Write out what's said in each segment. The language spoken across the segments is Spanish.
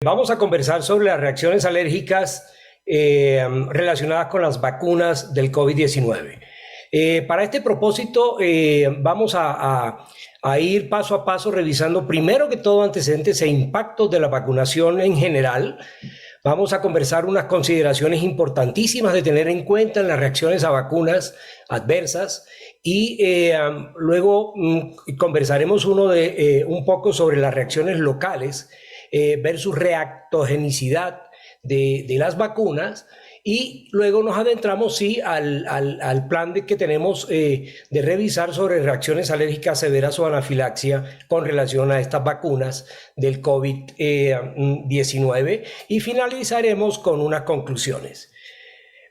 Vamos a conversar sobre las reacciones alérgicas relacionadas con las vacunas del COVID-19. Para este propósito, vamos a ir paso a paso revisando primero que todo antecedentes e impactos de la vacunación en general. Vamos a conversar unas consideraciones importantísimas de tener en cuenta en las reacciones a vacunas adversas y luego conversaremos un poco sobre las reacciones locales versus reactogenicidad de las vacunas, y luego nos adentramos al plan que tenemos de revisar sobre reacciones alérgicas severas o anafilaxia con relación a estas vacunas del COVID-19 y finalizaremos con unas conclusiones.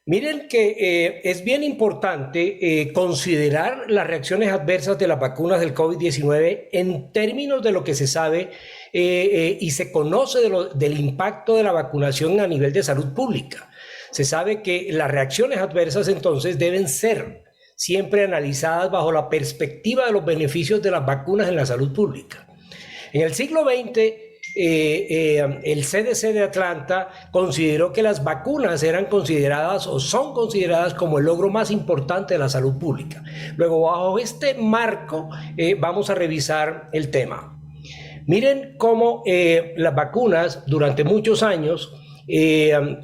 Miren que es bien importante considerar las reacciones adversas de las vacunas del COVID-19 en términos de lo que se sabe y se conoce del impacto de la vacunación a nivel de salud pública. Se sabe que las reacciones adversas entonces deben ser siempre analizadas bajo la perspectiva de los beneficios de las vacunas en la salud pública. En el siglo XX, el CDC de Atlanta consideró que las vacunas eran consideradas o son consideradas como el logro más importante de la salud pública. Luego, bajo este marco, vamos a revisar el tema. Miren cómo las vacunas durante muchos años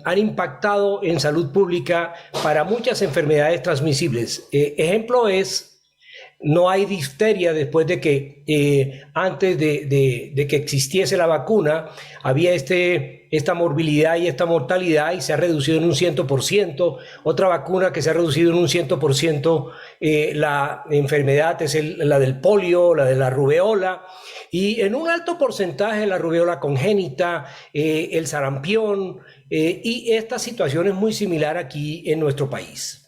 han impactado en salud pública para muchas enfermedades transmisibles. Ejemplo es, no hay difteria después de que antes de que existiese la vacuna había esta morbilidad y esta mortalidad y se ha reducido en un 100%. Otra vacuna que se ha reducido en un 100% la enfermedad es la del polio, la de la rubeola, y en un alto porcentaje la rubeola congénita, el sarampión, y esta situación es muy similar aquí en nuestro país.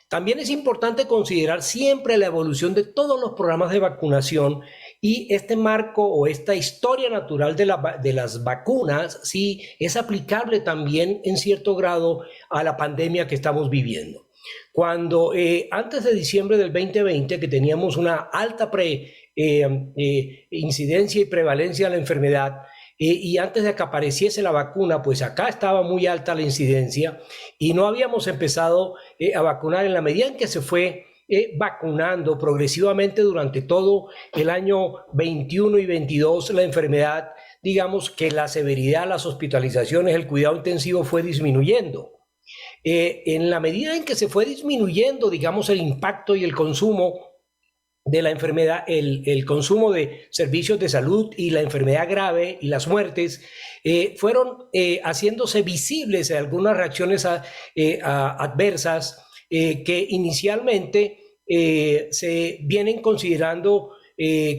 También es importante considerar siempre la evolución de todos los programas de vacunación y este marco o esta historia natural de las vacunas, sí, es aplicable también en cierto grado a la pandemia que estamos viviendo. Cuando antes de diciembre del 2020, que teníamos una alta incidencia y prevalencia de la enfermedad, y antes de que apareciese la vacuna, pues acá estaba muy alta la incidencia y no habíamos empezado a vacunar en la medida en que se fue vacunando progresivamente durante todo el año 21 y 22 la enfermedad. Digamos que la severidad, las hospitalizaciones, el cuidado intensivo fue disminuyendo. En la medida en que se fue disminuyendo, digamos, el impacto y el consumo de la enfermedad, el consumo de servicios de salud y la enfermedad grave y las muertes, fueron haciéndose visibles algunas reacciones adversas que inicialmente se vienen considerando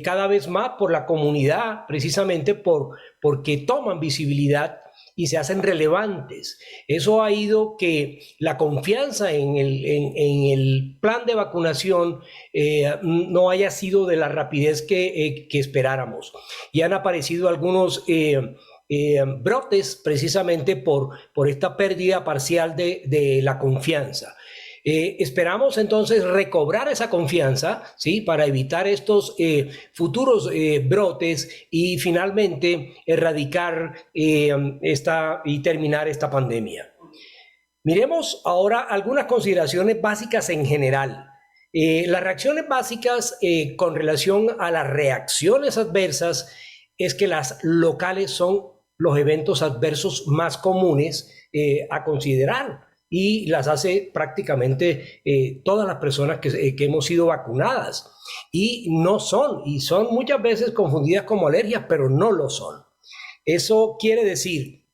cada vez más por la comunidad, precisamente porque toman visibilidad y se hacen relevantes. Eso ha ido que la confianza en el plan de vacunación no haya sido de la rapidez que esperáramos. Y han aparecido algunos brotes precisamente por esta pérdida parcial de la confianza. Esperamos entonces recobrar esa confianza, ¿sí?, para evitar estos futuros brotes y finalmente erradicar y terminar esta pandemia. Miremos ahora algunas consideraciones básicas en general. Las reacciones básicas con relación a las reacciones adversas es que las locales son los eventos adversos más comunes a considerar, y las hace prácticamente todas las personas que hemos sido vacunadas, y son muchas veces confundidas como alergias, pero no lo son. Eso quiere decir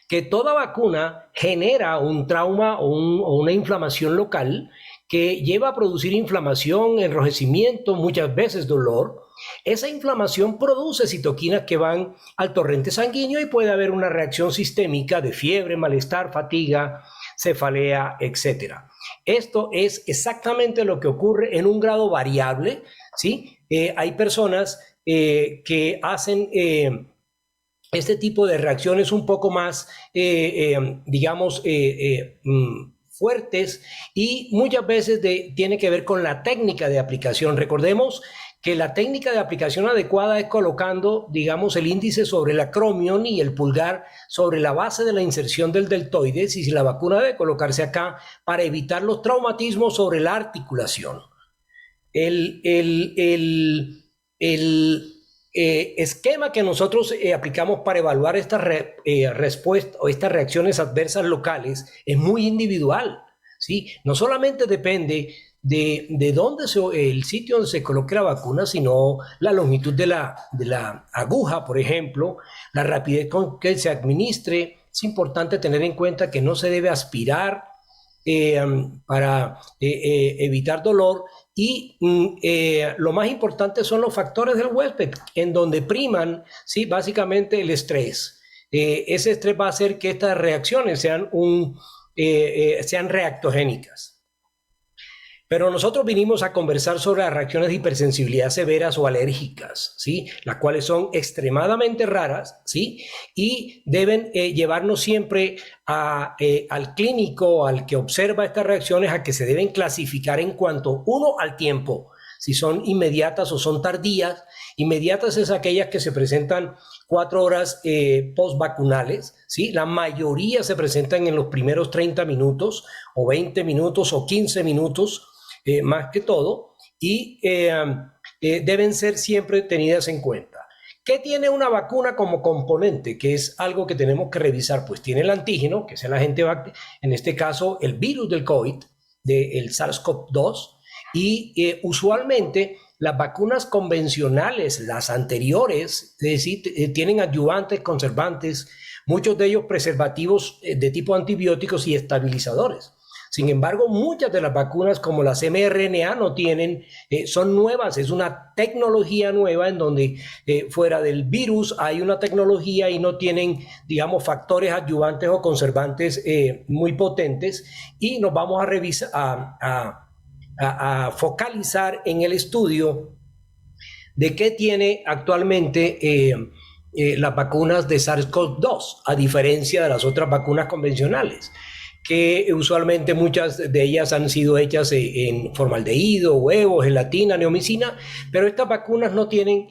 que toda vacuna genera un trauma o una inflamación local que lleva a producir inflamación, enrojecimiento, muchas veces dolor. Esa inflamación produce citoquinas que van al torrente sanguíneo y puede haber una reacción sistémica de fiebre, malestar, fatiga, cefalea, etc. Esto es exactamente lo que ocurre en un grado variable, ¿sí? Hay personas que hacen este tipo de reacciones un poco más, digamos, fuertes, y muchas veces tiene que ver con la técnica de aplicación. Recordemos que la técnica de aplicación adecuada es colocando, digamos, el índice sobre el acromion y el pulgar sobre la base de la inserción del deltoides, y si la vacuna debe colocarse acá para evitar los traumatismos sobre la articulación. El esquema que nosotros aplicamos para evaluar estas respuestas o estas reacciones adversas locales es muy individual, ¿sí? No solamente depende de dónde el sitio donde se coloque la vacuna, sino la longitud de la aguja, por ejemplo, la rapidez con que se administre. Es importante tener en cuenta que no se debe aspirar para evitar dolor, y lo más importante son los factores del huésped, en donde priman, ¿sí?, básicamente el estrés. Ese estrés va a hacer que estas reacciones sean reactogénicas. Pero nosotros vinimos a conversar sobre las reacciones de hipersensibilidad severas o alérgicas, ¿sí?, las cuales son extremadamente raras, ¿sí?, y deben llevarnos siempre al clínico, al que observa estas reacciones, a que se deben clasificar en cuanto, uno, al tiempo, si son inmediatas o son tardías. Inmediatas es aquellas que se presentan 4 horas postvacunales, ¿sí? La mayoría se presentan en los primeros 30 minutos o 20 minutos o 15 minutos, más que todo, y deben ser siempre tenidas en cuenta. ¿Qué tiene una vacuna como componente? Que es algo que tenemos que revisar. Pues tiene el antígeno, que es el agente, en este caso el virus del COVID, del SARS-CoV-2, y usualmente las vacunas convencionales, las anteriores, es decir, tienen adyuvantes, conservantes, muchos de ellos preservativos de tipo antibióticos y estabilizadores. Sin embargo, muchas de las vacunas, como las mRNA, no tienen, son nuevas, es una tecnología nueva en donde fuera del virus hay una tecnología y no tienen, digamos, factores adyuvantes o conservantes muy potentes, y nos vamos a revisar, a focalizar en el estudio de qué tiene actualmente las vacunas de SARS-CoV-2, a diferencia de las otras vacunas convencionales, que usualmente muchas de ellas han sido hechas en formaldehído, huevo, gelatina, neomicina, pero estas vacunas no tienen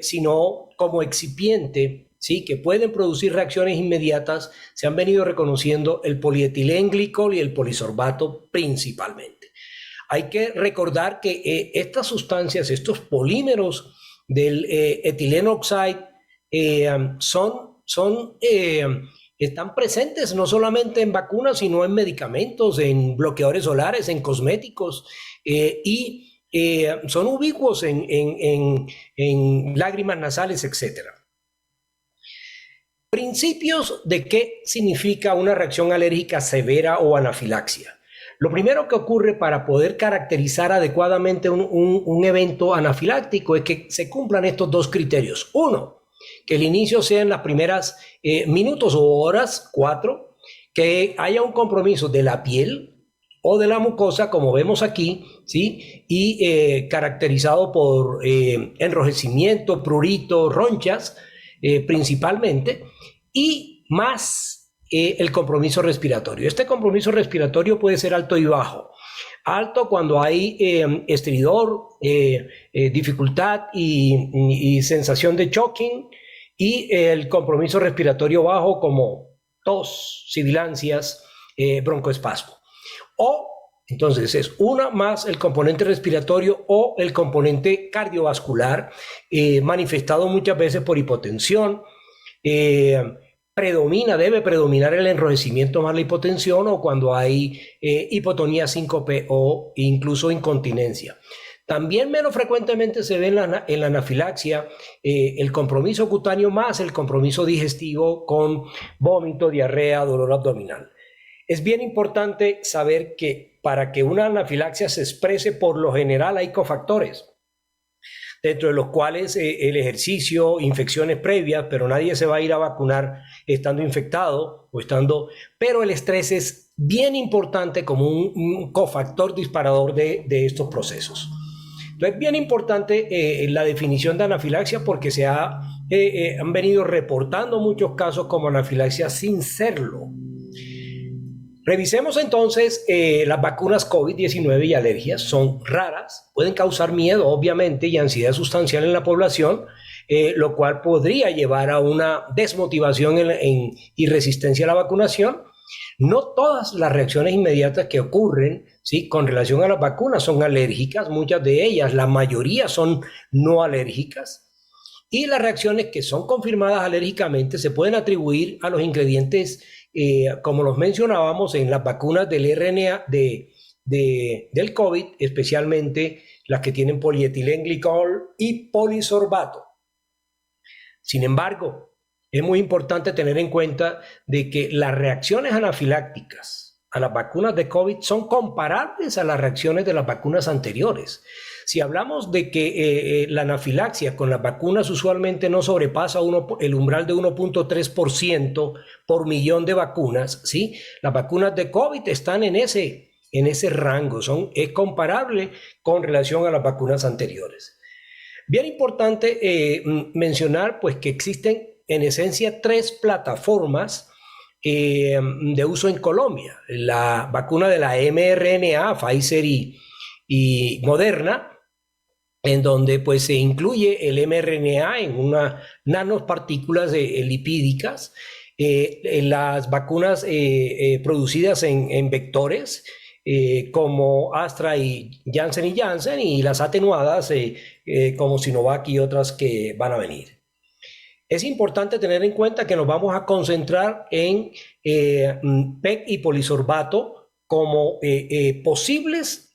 sino como excipiente, ¿sí?, que pueden producir reacciones inmediatas. Se han venido reconociendo el polietilenglicol y el polisorbato principalmente. Hay que recordar que estas sustancias, estos polímeros del etileno oxide, están presentes no solamente en vacunas, sino en medicamentos, en bloqueadores solares, en cosméticos, y son ubicuos en lágrimas nasales, etc. Principios de qué significa una reacción alérgica severa o anafilaxia. Lo primero que ocurre para poder caracterizar adecuadamente un evento anafiláctico es que se cumplan estos dos criterios. Uno, que el inicio sea en las primeras minutos o horas, 4, que haya un compromiso de la piel o de la mucosa, como vemos aquí, ¿sí?, y caracterizado por enrojecimiento, prurito, ronchas, principalmente, y más el compromiso respiratorio. Este compromiso respiratorio puede ser alto y bajo. Alto cuando hay estridor, dificultad y sensación de choking, y el compromiso respiratorio bajo como tos, sibilancias, broncoespasmo. O entonces es una más el componente respiratorio o el componente cardiovascular, manifestado muchas veces por hipotensión. Debe predominar el enrojecimiento más la hipotensión, o cuando hay hipotonía, síncope o incluso incontinencia. También menos frecuentemente se ve en la anafilaxia el compromiso cutáneo más el compromiso digestivo con vómito, diarrea, dolor abdominal. Es bien importante saber que para que una anafilaxia se exprese, por lo general hay cofactores, dentro de los cuales el ejercicio, infecciones previas, pero nadie se va a ir a vacunar estando infectado pero el estrés es bien importante como un cofactor disparador de estos procesos. Entonces, es bien importante la definición de anafilaxia, porque han venido reportando muchos casos como anafilaxia sin serlo. Revisemos entonces las vacunas COVID-19 y alergias. Son raras, pueden causar miedo, obviamente, y ansiedad sustancial en la población, lo cual podría llevar a una desmotivación y resistencia a la vacunación. No todas las reacciones inmediatas que ocurren, ¿sí?, con relación a las vacunas son alérgicas, muchas de ellas, la mayoría son no alérgicas. Y las reacciones que son confirmadas alérgicamente se pueden atribuir a los ingredientes, como los mencionábamos, en las vacunas del RNA del COVID, especialmente las que tienen polietilenglicol y polisorbato. Sin embargo, es muy importante tener en cuenta de que las reacciones anafilácticas a las vacunas de COVID son comparables a las reacciones de las vacunas anteriores. Si hablamos de que la anafilaxia con las vacunas usualmente no sobrepasa el umbral de 1.3% por millón de vacunas, ¿sí?, las vacunas de COVID están en ese rango, es comparable con relación a las vacunas anteriores. Bien importante mencionar pues que existen en esencia 3 plataformas de uso en Colombia. La vacuna de la mRNA, Pfizer y Moderna, en donde pues se incluye el mRNA en unas nanopartículas lipídicas, las vacunas producidas en vectores, como Astra y Janssen y las atenuadas como Sinovac y otras que van a venir. Es importante tener en cuenta que nos vamos a concentrar en PEG y polisorbato como posibles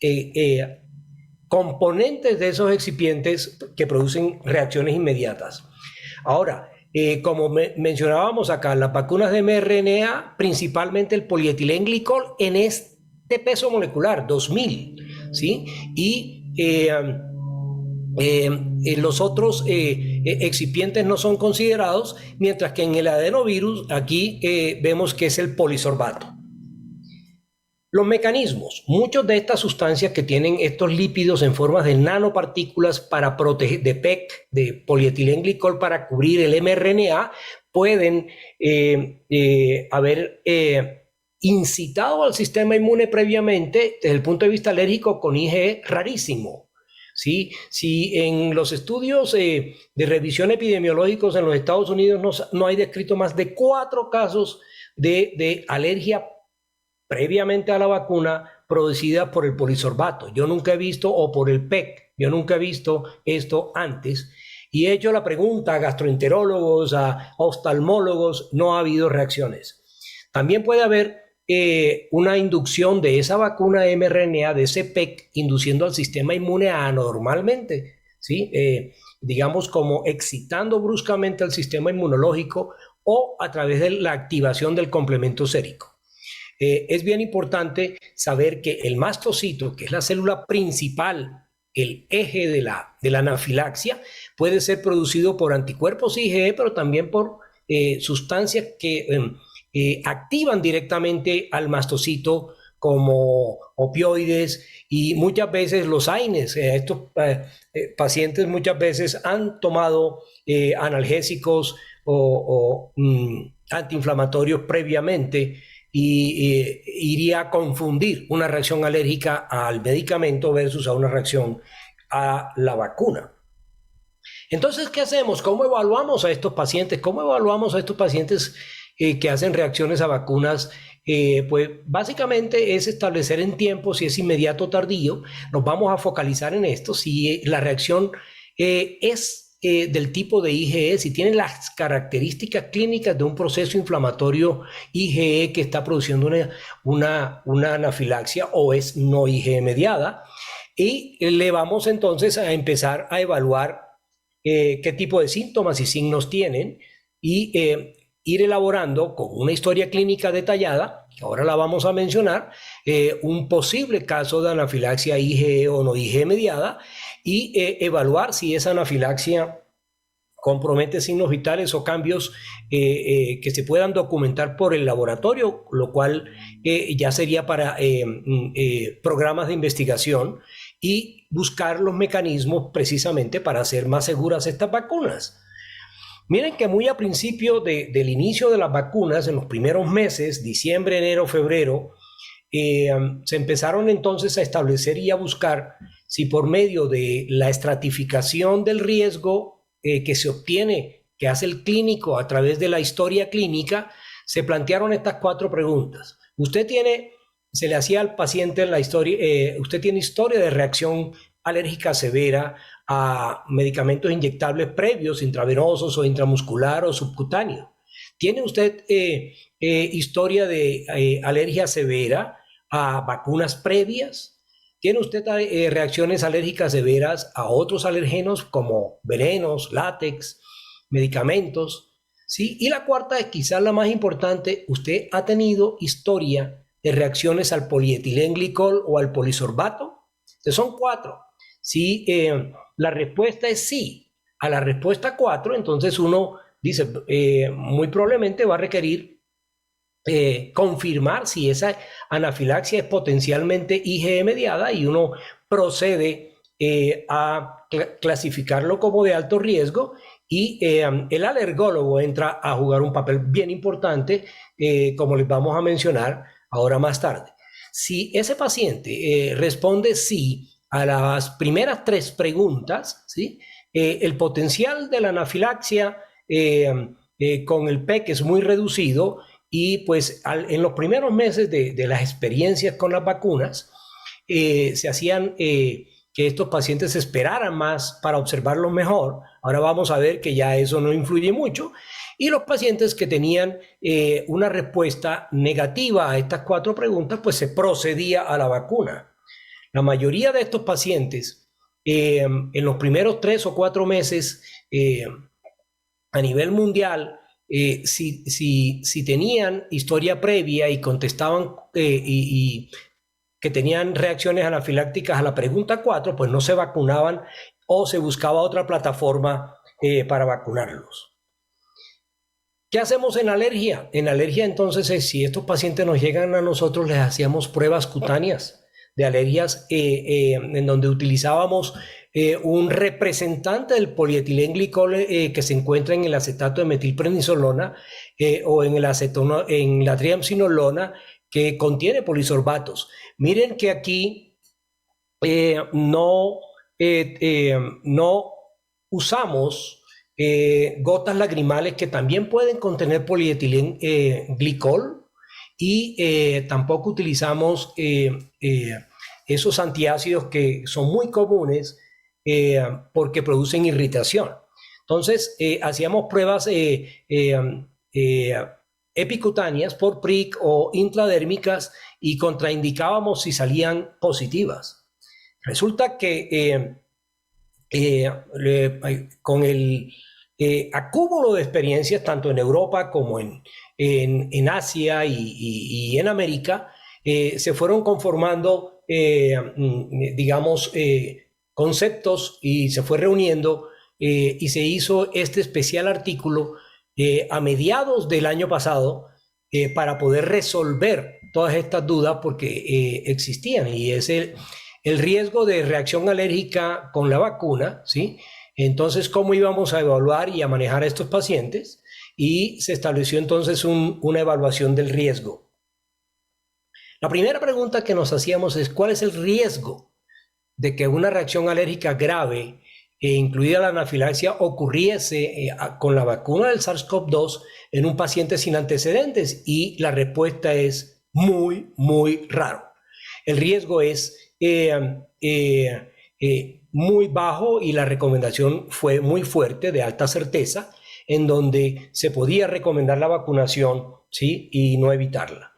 componentes de esos excipientes que producen reacciones inmediatas. Ahora, como mencionábamos acá, las vacunas de mRNA, principalmente el polietilenglicol en este peso molecular, 2000, ¿sí? Y los otros excipientes no son considerados, mientras que en el adenovirus aquí vemos que es el polisorbato. Los mecanismos. Muchos de estas sustancias que tienen estos lípidos en forma de nanopartículas para proteger, de PEG, de polietilenglicol, para cubrir el mRNA, pueden haber incitado al sistema inmune previamente desde el punto de vista alérgico con IgE rarísimo. ¿Sí? Si en los estudios de revisión epidemiológicos en los Estados Unidos no hay descrito más de 4 casos de alergia previamente a la vacuna producida por el polisorbato. Yo nunca he visto, o por el PEG, yo nunca he visto esto antes. Y he hecho la pregunta a gastroenterólogos, a oftalmólogos, no ha habido reacciones. También puede haber una inducción de esa vacuna mRNA, de ese PEG, induciendo al sistema inmune anormalmente, ¿sí? Digamos como excitando bruscamente al sistema inmunológico o a través de la activación del complemento sérico. Es bien importante saber que el mastocito, que es la célula principal, el eje de la anafilaxia, puede ser producido por anticuerpos IgE, pero también por sustancias que activan directamente al mastocito, como opioides y muchas veces los AINES. Estos pacientes muchas veces han tomado analgésicos o antiinflamatorios previamente, y iría a confundir una reacción alérgica al medicamento versus a una reacción a la vacuna. Entonces, ¿qué hacemos? ¿Cómo evaluamos a estos pacientes? ¿Cómo evaluamos a estos pacientes que hacen reacciones a vacunas? Pues básicamente es establecer en tiempo si es inmediato o tardío. Nos vamos a focalizar en esto. Si la reacción es del tipo de IgE, si tiene las características clínicas de un proceso inflamatorio IgE que está produciendo una anafilaxia, o es no IgE mediada, y le vamos entonces a empezar a evaluar qué tipo de síntomas y signos tienen, y ir elaborando con una historia clínica detallada, que ahora la vamos a mencionar, un posible caso de anafilaxia IgE o no IgE mediada, y evaluar si esa anafilaxia compromete signos vitales o cambios que se puedan documentar por el laboratorio, lo cual ya sería para programas de investigación, y buscar los mecanismos precisamente para hacer más seguras estas vacunas. Miren que muy a principio del inicio de las vacunas, en los primeros meses, diciembre, enero, febrero, se empezaron entonces a establecer y a buscar si por medio de la estratificación del riesgo que se obtiene, que hace el clínico a través de la historia clínica, se plantearon estas 4 preguntas. Se le hacía al paciente la historia, usted tiene historia de reacción alérgica severa a medicamentos inyectables previos, intravenosos o intramuscular o subcutáneo. ¿Tiene usted historia de alergia severa a vacunas previas? ¿Tiene usted reacciones alérgicas severas a otros alergenos como venenos, látex, medicamentos? ¿Sí? Y la cuarta, es quizás la más importante, ¿usted ha tenido historia de reacciones al polietilenglicol o al polisorbato? Entonces son 4. Si la respuesta es sí a la respuesta 4, entonces uno dice, muy probablemente va a requerir confirmar si esa anafilaxia es potencialmente IgE mediada y uno procede a clasificarlo como de alto riesgo y el alergólogo entra a jugar un papel bien importante, como les vamos a mencionar ahora más tarde. Si ese paciente responde sí a las primeras 3 preguntas, ¿sí? El potencial de la anafilaxia con el PEC es muy reducido y pues en los primeros meses de las experiencias con las vacunas se hacían que estos pacientes esperaran más para observarlos mejor. Ahora vamos a ver que ya eso no influye mucho. Y los pacientes que tenían una respuesta negativa a estas 4 preguntas, pues se procedía a la vacuna. La mayoría de estos pacientes, en los primeros 3 o 4 meses, a nivel mundial, si tenían historia previa y contestaban y que tenían reacciones anafilácticas a la pregunta 4, pues no se vacunaban o se buscaba otra plataforma para vacunarlos. ¿Qué hacemos en alergia? En alergia, entonces, si estos pacientes nos llegan a nosotros, les hacíamos pruebas cutáneas de alergias en donde utilizábamos un representante del polietilenglicol que se encuentra en el acetato de metilprednisolona o en la triamcinolona que contiene polisorbatos. Miren que aquí no usamos gotas lagrimales que también pueden contener polietilenglicol y tampoco utilizamos esos antiácidos que son muy comunes porque producen irritación. Entonces, hacíamos pruebas epicutáneas por PRIC o intradérmicas y contraindicábamos si salían positivas. Resulta que con el acúmulo de experiencias tanto en Europa como en Asia y en América, se fueron conformando, digamos, conceptos y se fue reuniendo y se hizo este especial artículo a mediados del año pasado para poder resolver todas estas dudas porque existían y es el riesgo de reacción alérgica con la vacuna, ¿sí? Entonces, ¿cómo íbamos a evaluar y a manejar a estos pacientes? Y se estableció entonces una evaluación del riesgo. La primera pregunta que nos hacíamos es, ¿cuál es el riesgo de que una reacción alérgica grave, incluida la anafilaxia, ocurriese con la vacuna del SARS-CoV-2 en un paciente sin antecedentes? Y la respuesta es muy, muy raro. El riesgo es muy bajo y la recomendación fue muy fuerte, de alta certeza, en donde se podía recomendar la vacunación, ¿sí? Y no evitarla.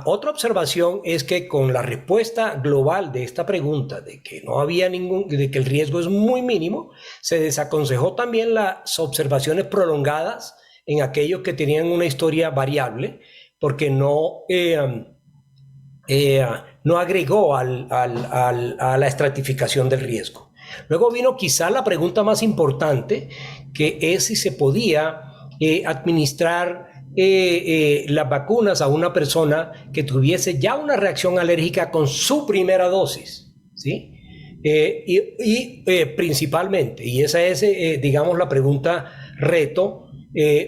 Otra observación es que con la respuesta global de esta pregunta, de que no había de que el riesgo es muy mínimo, se desaconsejó también las observaciones prolongadas en aquellos que tenían una historia variable, porque no agregó a la estratificación del riesgo. Luego vino quizá la pregunta más importante, que es si se podía administrar las vacunas a una persona que tuviese ya una reacción alérgica con su primera dosis, ¿sí? Principalmente, y esa es, digamos, la pregunta reto,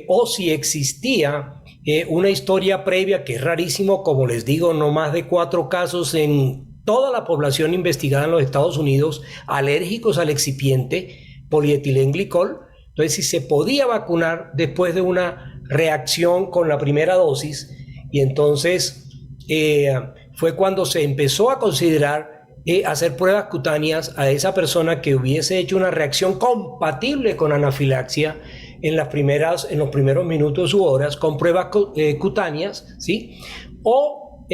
o si existía una historia previa, que es rarísimo, como les digo, no más de 4 casos en toda la población investigada en los Estados Unidos, alérgicos al excipiente polietilenglicol. Entonces, si se podía vacunar después de una reacción con la primera dosis, y entonces fue cuando se empezó a considerar hacer pruebas cutáneas a esa persona que hubiese hecho una reacción compatible con anafilaxia en los primeros minutos u horas, con pruebas cutáneas, ¿sí? O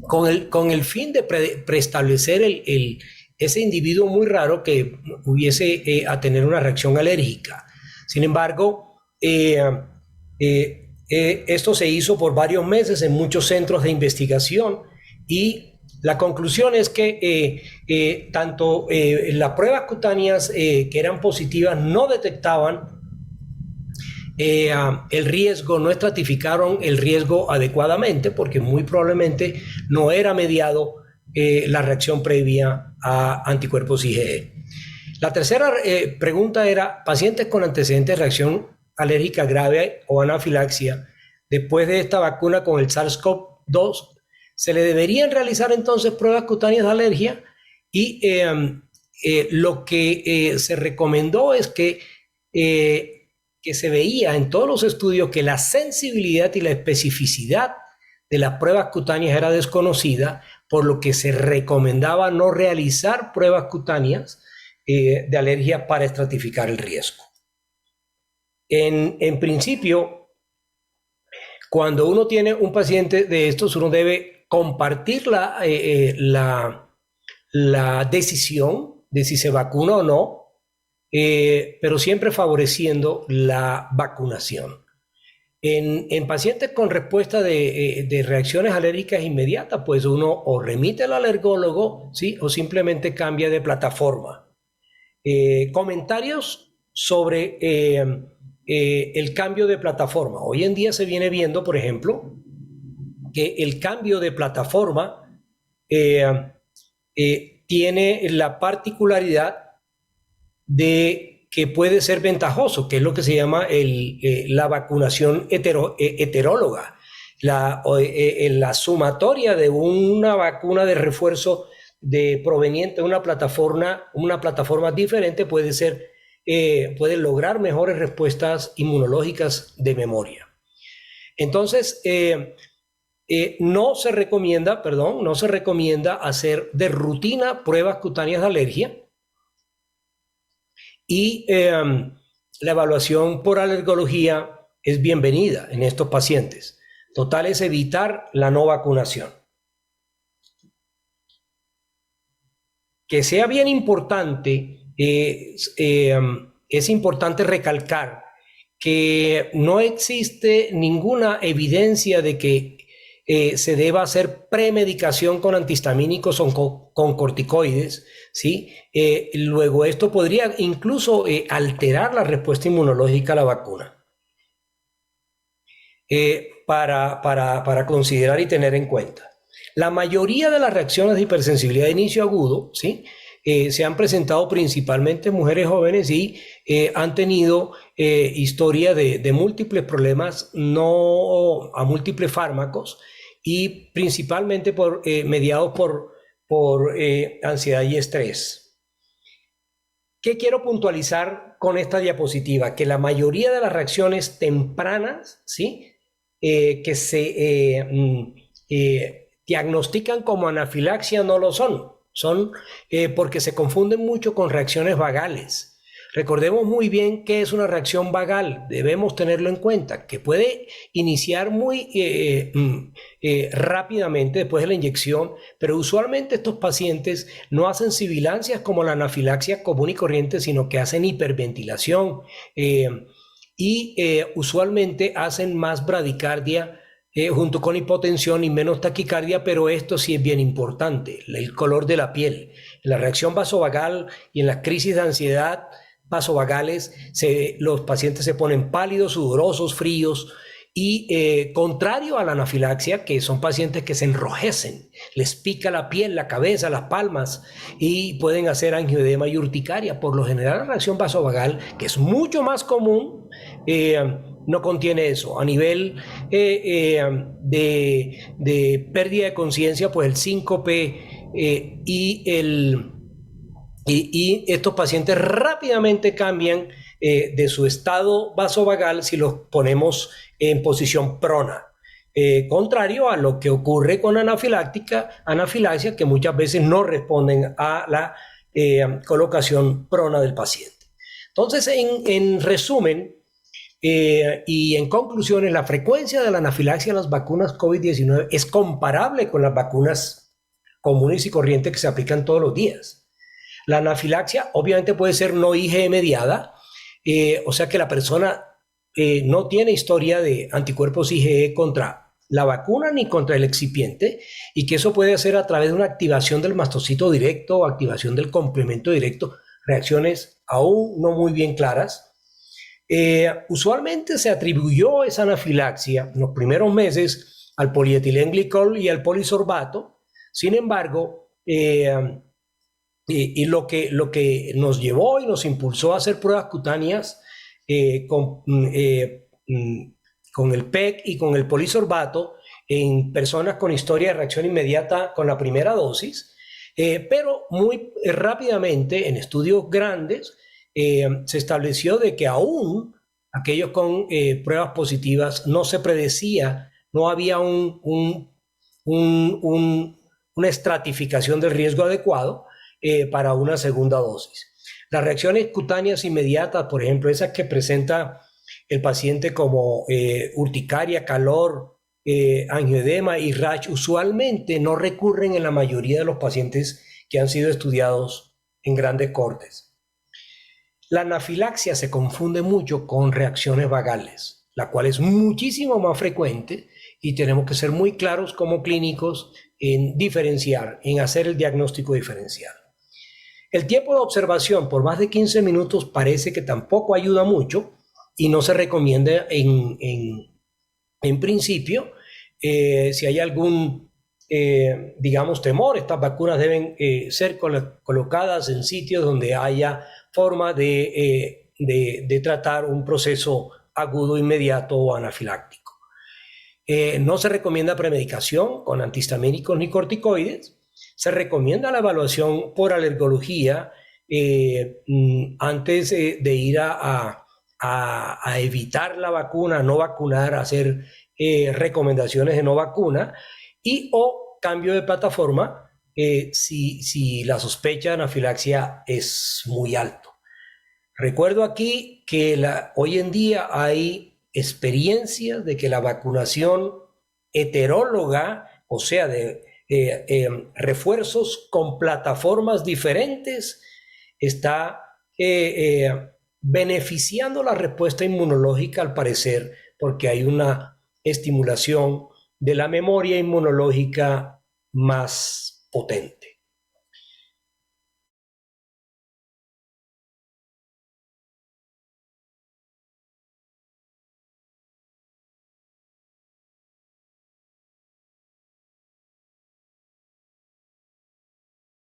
con el fin de preestablecer ese individuo muy raro que hubiese a tener una reacción alérgica. Sin embargo, esto se hizo por varios meses en muchos centros de investigación, y la conclusión es que tanto las pruebas cutáneas que eran positivas no detectaban el riesgo, no estratificaron el riesgo adecuadamente, porque muy probablemente no era mediado la reacción previa a anticuerpos IgE. La tercera pregunta era: pacientes con antecedentes de reacción alérgica grave o anafilaxia después de esta vacuna con el SARS-CoV-2, ¿se le deberían realizar entonces pruebas cutáneas de alergia? Y lo que se recomendó es que se veía en todos los estudios que la sensibilidad y la especificidad de las pruebas cutáneas era desconocida, por lo que se recomendaba no realizar pruebas cutáneas de alergia para estratificar el riesgo. En principio, cuando uno tiene un paciente de estos, uno debe compartir la decisión de si se vacuna o no, pero siempre favoreciendo la vacunación. En pacientes con respuesta de reacciones alérgicas inmediatas, pues uno o remite al alergólogo, ¿sí? O simplemente cambia de plataforma. Comentarios sobre el cambio de plataforma. Hoy en día se viene viendo, por ejemplo, que el cambio de plataforma tiene la particularidad de que puede ser ventajoso, que es lo que se llama la vacunación heteróloga, la sumatoria de una vacuna de refuerzo proveniente de una plataforma diferente puede lograr mejores respuestas inmunológicas de memoria. Entonces, no se recomienda hacer de rutina pruebas cutáneas de alergia, y la evaluación por alergología es bienvenida en estos pacientes. Total es evitar la no vacunación. Que sea bien importante, es importante recalcar que no existe ninguna evidencia de que se deba hacer premedicación con antihistamínicos o con corticoides, ¿sí? Luego esto podría incluso alterar la respuesta inmunológica a la vacuna. Para considerar y tener en cuenta. La mayoría de las reacciones de hipersensibilidad de inicio agudo, ¿sí? Se han presentado principalmente en mujeres jóvenes y han tenido historia de múltiples problemas a múltiples fármacos, y principalmente mediados por ansiedad y estrés. ¿Qué quiero puntualizar con esta diapositiva? Que la mayoría de las reacciones tempranas, ¿sí? Que se diagnostican como anafilaxia no lo son. Son porque se confunden mucho con reacciones vagales. Recordemos muy bien qué es una reacción vagal, debemos tenerlo en cuenta, que puede iniciar muy rápidamente después de la inyección, pero usualmente estos pacientes no hacen sibilancias como la anafilaxia común y corriente, sino que hacen hiperventilación y usualmente hacen más bradicardia junto con hipotensión y menos taquicardia, pero esto sí es bien importante, el color de la piel. En la reacción vasovagal y en las crisis de ansiedad vasovagales, los pacientes se ponen pálidos, sudorosos, fríos, Y contrario a la anafilaxia, que son pacientes que se enrojecen, les pica la piel, la cabeza, las palmas y pueden hacer angioedema y urticaria. Por lo general, la reacción vasovagal, que es mucho más común, no contiene eso. A nivel de pérdida de conciencia, pues el síncope y estos pacientes rápidamente cambian de su estado vasovagal si los ponemos en posición prona. Contrario a lo que ocurre con anafilaxia, que muchas veces no responden a la colocación prona del paciente. Entonces, en resumen y en conclusiones, la frecuencia de la anafilaxia en las vacunas COVID-19 es comparable con las vacunas comunes y corrientes que se aplican todos los días. La anafilaxia obviamente puede ser no IgE mediada, o sea que la persona no tiene historia de anticuerpos IgE contra la vacuna ni contra el excipiente, y que eso puede ser a través de una activación del mastocito directo o activación del complemento directo, reacciones aún no muy bien claras. Usualmente se atribuyó esa anafilaxia en los primeros meses al polietilenglicol y al polisorbato. Sin embargo, y lo que nos llevó y nos impulsó a hacer pruebas cutáneas con el PEC y con el polisorbato en personas con historia de reacción inmediata con la primera dosis, pero muy rápidamente en estudios grandes se estableció de que aún aquellos con pruebas positivas no se predecía, no había una estratificación del riesgo adecuado para una segunda dosis. Las reacciones cutáneas inmediatas, por ejemplo, esas que presenta el paciente como urticaria, calor, angioedema y rash, usualmente no recurren en la mayoría de los pacientes que han sido estudiados en grandes cohortes. La anafilaxia se confunde mucho con reacciones vagales, la cual es muchísimo más frecuente, y tenemos que ser muy claros como clínicos en diferenciar, en hacer el diagnóstico diferencial. El tiempo de observación por más de 15 minutos parece que tampoco ayuda mucho y no se recomienda en principio. Si hay algún, digamos, temor, estas vacunas deben ser colocadas en sitios donde haya forma de tratar un proceso agudo, inmediato o anafiláctico. No se recomienda premedicación con antihistamínicos ni corticoides. Se recomienda la evaluación por alergología antes de ir a evitar la vacuna, no vacunar, hacer recomendaciones de no vacuna y o cambio de plataforma si la sospecha de anafilaxia es muy alto. Recuerdo aquí que hoy en día hay experiencias de que la vacunación heteróloga, o sea, de refuerzos con plataformas diferentes, está beneficiando la respuesta inmunológica, al parecer, porque hay una estimulación de la memoria inmunológica más potente.